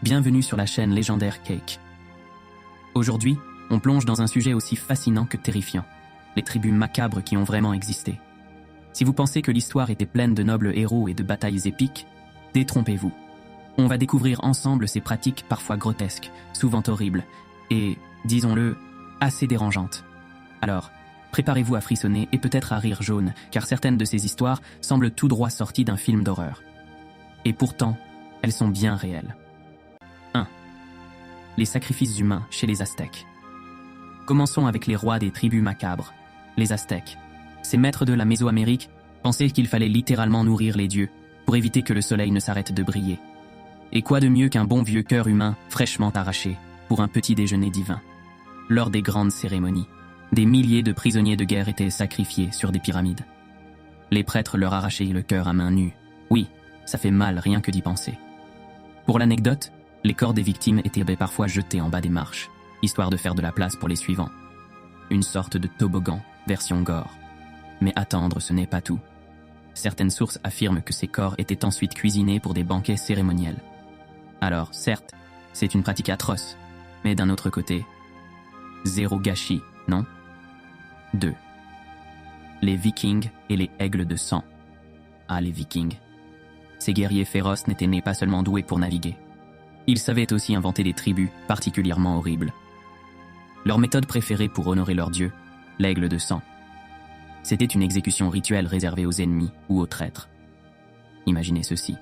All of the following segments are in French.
bienvenue sur la chaîne légendaire Cake. Aujourd'hui, on plonge dans un sujet aussi fascinant que terrifiant, les tribus macabres qui ont vraiment existé. Si vous pensez que l'histoire était pleine de nobles héros et de batailles épiques, détrompez-vous. On va découvrir ensemble ces pratiques parfois grotesques, souvent horribles, et, disons-le, assez dérangeantes. Alors, préparez-vous à frissonner et peut-être à rire jaune, car certaines de ces histoires semblent tout droit sorties d'un film d'horreur. Et pourtant, elles sont bien réelles. 1. Les sacrifices humains chez les Aztèques. Commençons avec les rois des tribus macabres, les Aztèques. Ces maîtres de la Mésoamérique pensaient qu'il fallait littéralement nourrir les dieux pour éviter que le soleil ne s'arrête de briller. Et quoi de mieux qu'un bon vieux cœur humain fraîchement arraché pour un petit déjeuner divin. Lors des grandes cérémonies, des milliers de prisonniers de guerre étaient sacrifiés sur des pyramides. Les prêtres leur arrachaient le cœur à main nue. Oui, ça fait mal rien que d'y penser. Pour l'anecdote, les corps des victimes étaient parfois jetés en bas des marches, histoire de faire de la place pour les suivants. Une sorte de toboggan, version gore. Mais attendre, ce n'est pas tout. Certaines sources affirment que ces corps étaient ensuite cuisinés pour des banquets cérémoniels. Alors, certes, c'est une pratique atroce, mais d'un autre côté, zéro gâchis, non ? 2. Les Vikings et les aigles de sang. Ah, les Vikings. Ces guerriers féroces n'étaient nés pas seulement doués pour naviguer. Ils savaient aussi inventer des tribus particulièrement horribles. Leur méthode préférée pour honorer leur dieu, l'aigle de sang, c'était une exécution rituelle réservée aux ennemis ou aux traîtres. Imaginez ceci.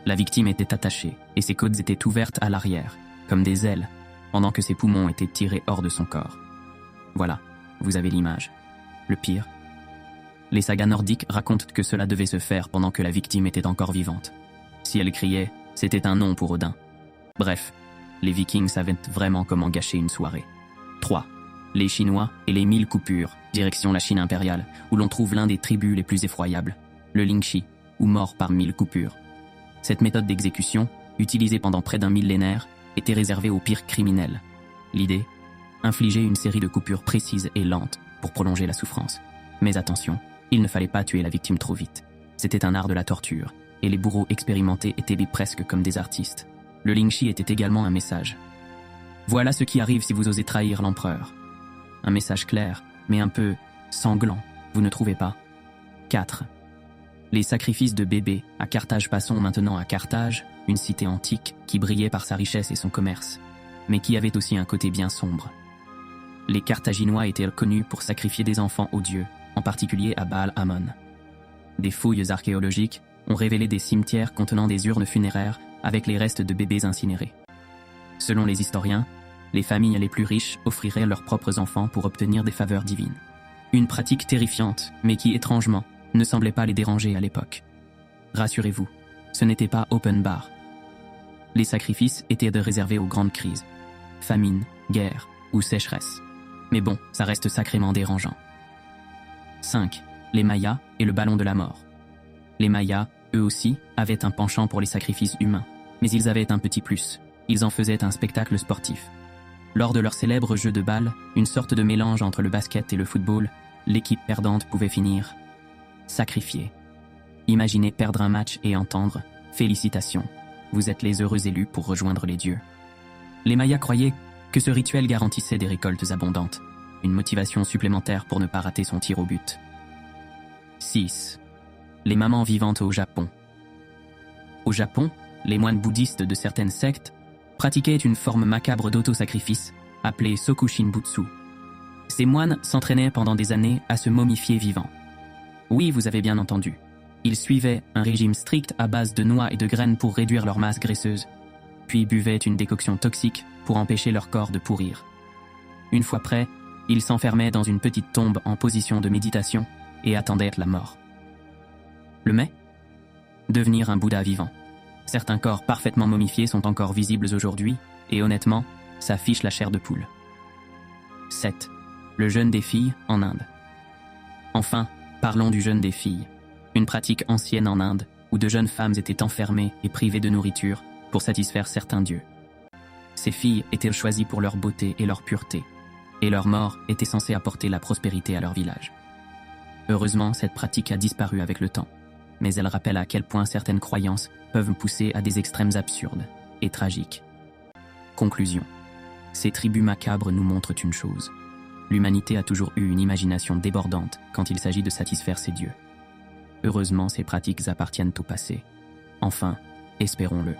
La victime était attachée et ses côtes étaient ouvertes à l'arrière, comme des ailes, pendant que ses poumons étaient tirés hors de son corps. Voilà, vous avez l'image. Le pire, les sagas nordiques racontent que cela devait se faire pendant que la victime était encore vivante. Si elle criait, c'était un non pour Odin. Bref, les Vikings savaient vraiment comment gâcher une soirée. 3. Les Chinois et les 1000 coupures, direction la Chine impériale, où l'on trouve l'un des tribus les plus effroyables, le Lingxi, ou mort par 1000 coupures. Cette méthode d'exécution, utilisée pendant près d'un millénaire, était réservée aux pires criminels. L'idée, infliger une série de coupures précises et lentes pour prolonger la souffrance. Mais attention, il ne fallait pas tuer la victime trop vite. C'était un art de la torture, et les bourreaux expérimentés étaient presque comme des artistes. Le Lingxi était également un message. Voilà ce qui arrive si vous osez trahir l'empereur. Un message clair, mais un peu sanglant, vous ne trouvez pas ? 4. Les sacrifices de bébés à Carthage. Passons maintenant à Carthage, une cité antique qui brillait par sa richesse et son commerce, mais qui avait aussi un côté bien sombre. Les Carthaginois étaient connus pour sacrifier des enfants aux dieux, en particulier à Baal-Hamon. Des fouilles archéologiques ont révélé des cimetières contenant des urnes funéraires avec les restes de bébés incinérés. Selon les historiens, les familles les plus riches offriraient leurs propres enfants pour obtenir des faveurs divines. Une pratique terrifiante, mais qui, étrangement, ne semblait pas les déranger à l'époque. Rassurez-vous, ce n'était pas open bar. Les sacrifices étaient réservés aux grandes crises, famine, guerre ou sécheresse. Mais bon, ça reste sacrément dérangeant. 5. Les Mayas et le ballon de la mort. Les Mayas, eux aussi, avaient un penchant pour les sacrifices humains, mais ils avaient un petit plus. Ils en faisaient un spectacle sportif. Lors de leur célèbre jeu de balle, une sorte de mélange entre le basket et le football, l'équipe perdante pouvait finir sacrifiée. Imaginez perdre un match et entendre « Félicitations, vous êtes les heureux élus pour rejoindre les dieux ». Les Mayas croyaient que ce rituel garantissait des récoltes abondantes, une motivation supplémentaire pour ne pas rater son tir au but. 6. Les mamans vivantes au Japon. Au Japon, les moines bouddhistes de certaines sectes pratiquaient une forme macabre d'autosacrifice appelée Sokushinbutsu. Ces moines s'entraînaient pendant des années à se momifier vivants. Oui, vous avez bien entendu. Ils suivaient un régime strict à base de noix et de graines pour réduire leur masse graisseuse, puis buvaient une décoction toxique pour empêcher leur corps de pourrir. Une fois prêts, ils s'enfermaient dans une petite tombe en position de méditation et attendaient la mort. Le mais ? Devenir un Bouddha vivant. Certains corps parfaitement momifiés sont encore visibles aujourd'hui, et honnêtement, ça fiche la chair de poule. 7. Le jeûne des filles en Inde. Enfin, parlons du jeûne des filles, une pratique ancienne en Inde où de jeunes femmes étaient enfermées et privées de nourriture pour satisfaire certains dieux. Ces filles étaient choisies pour leur beauté et leur pureté, et leur mort était censée apporter la prospérité à leur village. Heureusement, cette pratique a disparu avec le temps, mais elle rappelle à quel point certaines croyances peuvent pousser à des extrêmes absurdes et tragique. Conclusion. Ces tribus macabres nous montrent une chose. L'humanité a toujours eu une imagination débordante quand il s'agit de satisfaire ses dieux. Heureusement, ces pratiques appartiennent au passé. Enfin, espérons-le.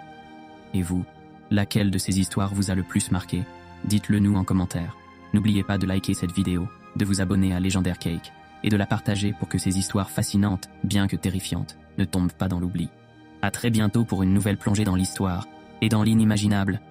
Et vous, laquelle de ces histoires vous a le plus marqué? Dites-le nous en commentaire. N'oubliez pas de liker cette vidéo, de vous abonner à Legendary Cake et de la partager pour que ces histoires fascinantes, bien que terrifiantes, ne tombent pas dans l'oubli. À très bientôt pour une nouvelle plongée dans l'histoire et dans l'inimaginable.